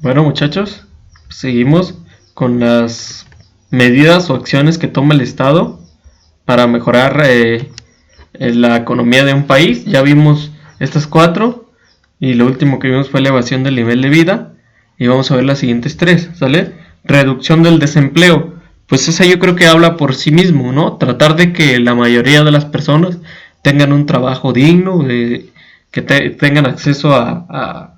Bueno, muchachos, seguimos con las medidas o acciones que toma el Estado para mejorar la economía de un país. Ya vimos estas cuatro y lo último que vimos fue elevación del nivel de vida. Y vamos a ver las siguientes tres, ¿sale? Reducción del desempleo. Pues esa yo creo que habla por sí mismo, ¿no? Tratar de que la mayoría de las personas tengan un trabajo digno, tengan acceso a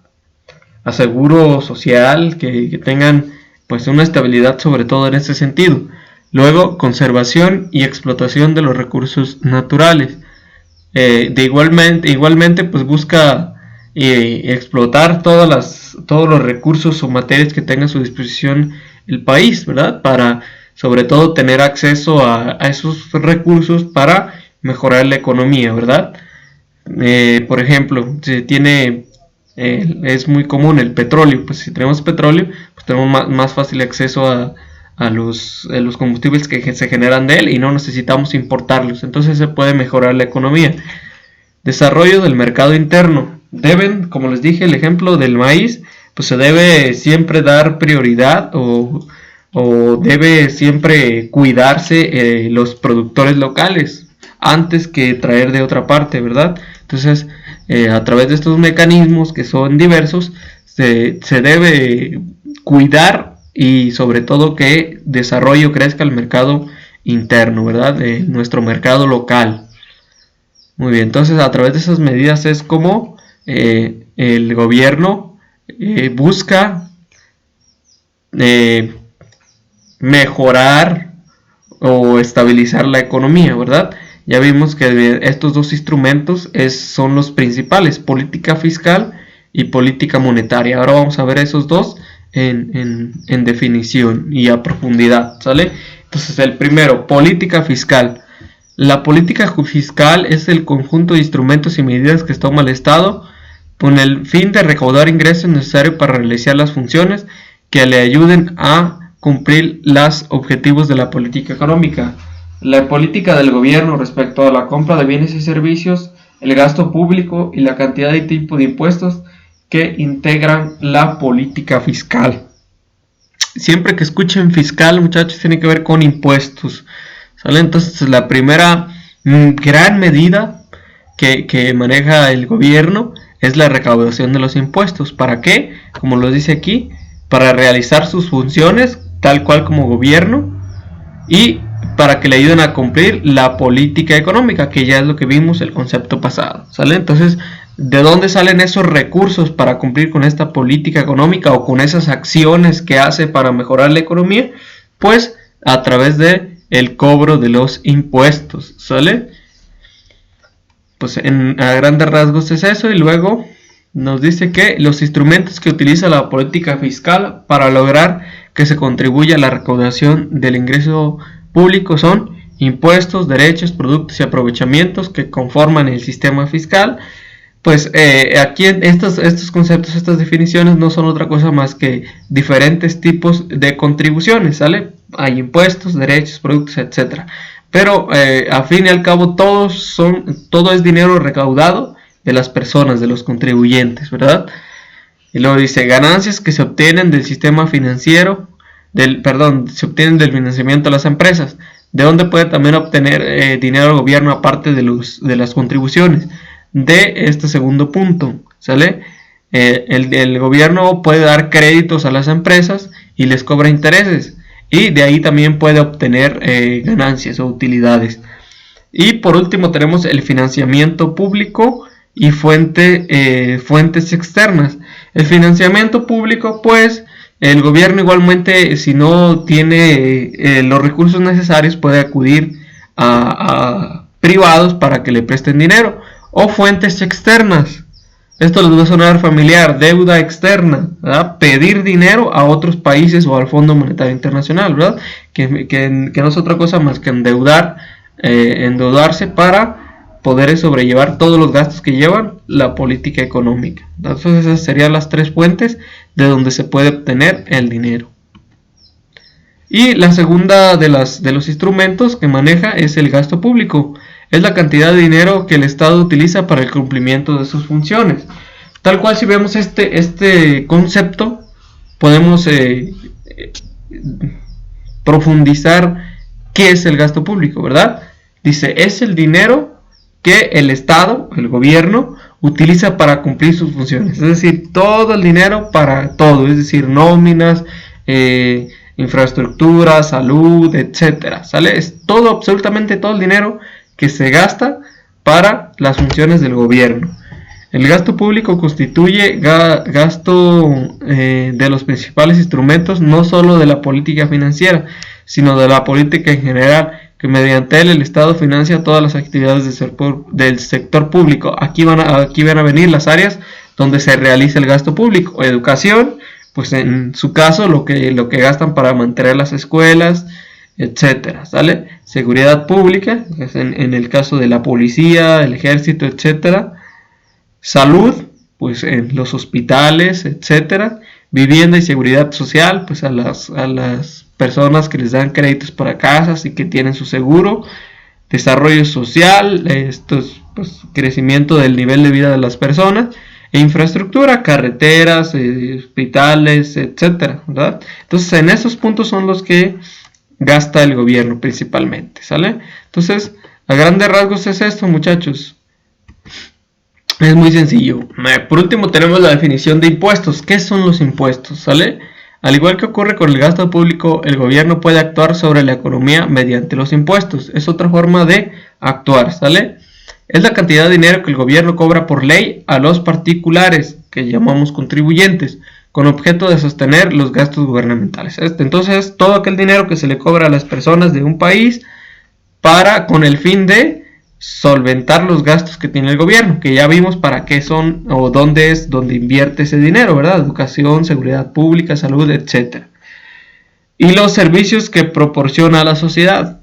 seguro social, que tengan pues una estabilidad sobre todo en ese sentido. Luego, conservación y explotación de los recursos naturales. Igualmente pues busca explotar todos los recursos o materias que tenga a su disposición el país, ¿verdad? Para sobre todo tener acceso a esos recursos para mejorar la economía, ¿verdad? Por ejemplo, si tiene es muy común el petróleo, pues si tenemos petróleo, pues tenemos más fácil acceso a los combustibles que se generan de él y no necesitamos importarlos, entonces se puede mejorar la economía. Desarrollo del mercado interno. Deben, como les dije, el ejemplo del maíz, pues se debe siempre dar prioridad o debe siempre cuidarse los productores locales antes que traer de otra parte, ¿verdad? Entonces, a través de estos mecanismos que son diversos, se debe cuidar y sobre todo que desarrolle o crezca el mercado interno, ¿verdad? Nuestro mercado local. Muy bien, entonces a través de esas medidas es como el gobierno busca mejorar o estabilizar la economía, ¿verdad? Ya vimos que estos dos instrumentos son los principales, política fiscal y política monetaria. Ahora vamos a ver esos dos en definición y a profundidad, ¿sale? Entonces el primero, política fiscal. La política fiscal es el conjunto de instrumentos y medidas que toma el Estado con el fin de recaudar ingresos necesarios para realizar las funciones que le ayuden a cumplir los objetivos de la política económica. La política del gobierno respecto a la compra de bienes y servicios, el gasto público y la cantidad y tipo de impuestos que integran la política fiscal. Siempre que escuchen fiscal, muchachos, tiene que ver con impuestos, ¿sale? Entonces la primera gran medida que maneja el gobierno es la recaudación de los impuestos. ¿Para qué? Como lo dice aquí, para realizar sus funciones tal cual como gobierno y para que le ayuden a cumplir la política económica, que ya es lo que vimos el concepto pasado, ¿sale? Entonces, ¿de dónde salen esos recursos para cumplir con esta política económica o con esas acciones que hace para mejorar la economía? Pues a través de el cobro de los impuestos, ¿sale? Pues a grandes rasgos es eso. Y luego nos dice que los instrumentos que utiliza la política fiscal para lograr que se contribuya a la recaudación del ingreso público son impuestos, derechos, productos y aprovechamientos que conforman el sistema fiscal. Pues aquí estos conceptos, estas definiciones no son otra cosa más que diferentes tipos de contribuciones, ¿sale? Hay impuestos, derechos, productos, etcétera. Pero a fin y al cabo todo es dinero recaudado de las personas, de los contribuyentes, ¿verdad? Y luego dice ganancias que se obtienen del sistema financiero, se obtienen del financiamiento de las empresas. ¿De dónde puede también obtener dinero el gobierno aparte de las contribuciones? De este segundo punto, ¿sale? El gobierno puede dar créditos a las empresas y les cobra intereses. Y de ahí también puede obtener ganancias o utilidades. Y por último tenemos el financiamiento público y fuentes externas. El financiamiento público, pues, el gobierno igualmente, si no tiene los recursos necesarios, puede acudir a privados para que le presten dinero. O fuentes externas. Esto les va a sonar familiar, deuda externa, ¿verdad? Pedir dinero a otros países o al Fondo Monetario Internacional, ¿verdad? Que no es otra cosa más que endeudarse para poder sobrellevar todos los gastos que llevan la política económica. Entonces esas serían las tres fuentes de donde se puede obtener el dinero. Y la segunda de los instrumentos que maneja es el gasto público. Es la cantidad de dinero que el Estado utiliza para el cumplimiento de sus funciones. Tal cual si vemos este concepto, podemos profundizar qué es el gasto público, ¿verdad? Dice, es el dinero que el Estado, el gobierno, utiliza para cumplir sus funciones. Es decir, todo el dinero para todo, es decir, nóminas, infraestructura, salud, etcétera, ¿sale? Es todo, absolutamente todo el dinero que se gasta para las funciones del gobierno. El gasto público constituye gasto de los principales instrumentos, no solo de la política financiera, sino de la política en general, que mediante él el Estado financia todas las actividades del sector público. Aquí van a venir las áreas donde se realiza el gasto público. Educación, pues en su caso lo que gastan para mantener las escuelas, etcétera, ¿sale? Seguridad pública, en el caso de la policía, el ejército, etcétera. Salud, pues en los hospitales, etcétera. Vivienda y seguridad social, pues a las personas que les dan créditos para casas y que tienen su seguro. Desarrollo social, pues, crecimiento del nivel de vida de las personas. E infraestructura, carreteras, hospitales, etcétera, ¿verdad? Entonces, en esos puntos son los que gasta el gobierno principalmente, ¿sale? Entonces, a grandes rasgos es esto, muchachos. Es muy sencillo. Por último tenemos la definición de impuestos. ¿Qué son los impuestos? ¿Sale? Al igual que ocurre con el gasto público, el gobierno puede actuar sobre la economía mediante los impuestos. Es otra forma de actuar, ¿sale? Es la cantidad de dinero que el gobierno cobra por ley a los particulares, que llamamos contribuyentes, con objeto de sostener los gastos gubernamentales. Entonces, todo aquel dinero que se le cobra a las personas de un país con el fin de solventar los gastos que tiene el gobierno, que ya vimos para qué son o dónde es donde invierte ese dinero, ¿verdad? Educación, seguridad pública, salud, etc. Y los servicios que proporciona a la sociedad.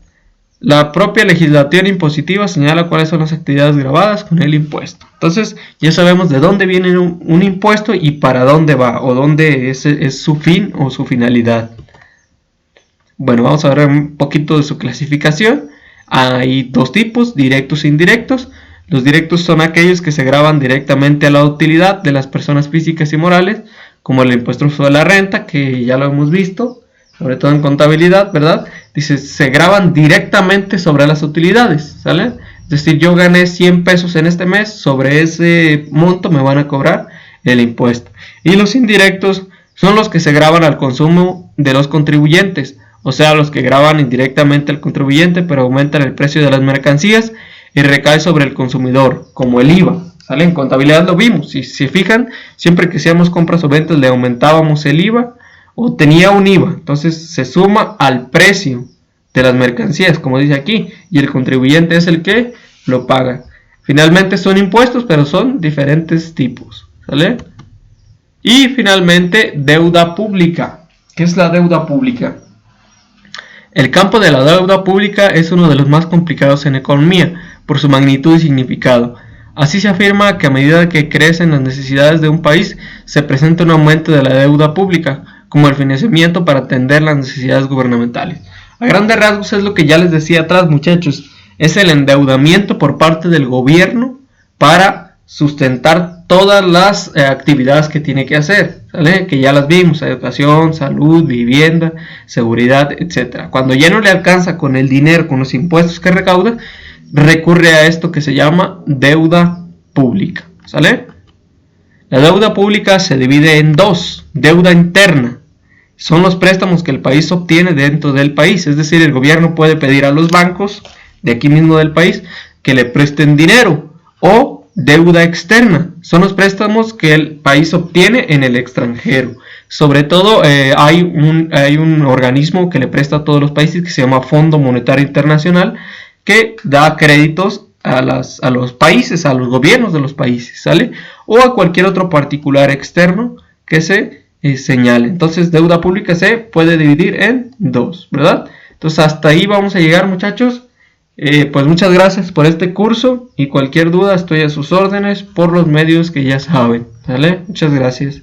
La propia legislación impositiva señala cuáles son las actividades gravadas con el impuesto. Entonces ya sabemos de dónde viene un impuesto y para dónde va, o dónde es su fin o su finalidad. Bueno, vamos a ver un poquito de su clasificación. Hay dos tipos, directos e indirectos. Los directos son aquellos que se graban directamente a la utilidad de las personas físicas y morales, como el impuesto sobre la renta, que ya lo hemos visto, sobre todo en contabilidad, ¿verdad? Dice, se graban directamente sobre las utilidades, ¿sale? Es decir, yo gané 100 pesos en este mes, sobre ese monto me van a cobrar el impuesto. Y los indirectos son los que se graban al consumo de los contribuyentes, o sea, los que graban indirectamente al contribuyente, pero aumentan el precio de las mercancías y recae sobre el consumidor, como el IVA, ¿sale? En contabilidad lo vimos, si se fijan, siempre que hacíamos compras o ventas le aumentábamos el IVA, o tenía un IVA, entonces se suma al precio de las mercancías, como dice aquí, y el contribuyente es el que lo paga. Finalmente son impuestos, pero son diferentes tipos, ¿sale? Y finalmente, deuda pública. ¿Qué es la deuda pública? El campo de la deuda pública es uno de los más complicados en economía, por su magnitud y significado. Así se afirma que a medida que crecen las necesidades de un país, se presenta un aumento de la deuda pública, como el financiamiento para atender las necesidades gubernamentales. A grandes rasgos es lo que ya les decía atrás, muchachos, es el endeudamiento por parte del gobierno para sustentar todas las actividades que tiene que hacer, ¿sale? Que ya las vimos, educación, salud, vivienda, seguridad, etc. Cuando ya no le alcanza con el dinero, con los impuestos que recauda, recurre a esto que se llama deuda pública, ¿sale? La deuda pública se divide en dos: deuda interna, son los préstamos que el país obtiene dentro del país, es decir, el gobierno puede pedir a los bancos de aquí mismo del país que le presten dinero, o deuda externa, son los préstamos que el país obtiene en el extranjero. Sobre todo hay un organismo que le presta a todos los países que se llama Fondo Monetario Internacional, que da créditos a los países, a los gobiernos de los países, ¿sale? O a cualquier otro particular externo que se señale. Entonces, deuda pública se puede dividir en dos, ¿verdad? Entonces, hasta ahí vamos a llegar, muchachos. Pues muchas gracias por este curso, y cualquier duda estoy a sus órdenes por los medios que ya saben, ¿vale? Muchas gracias.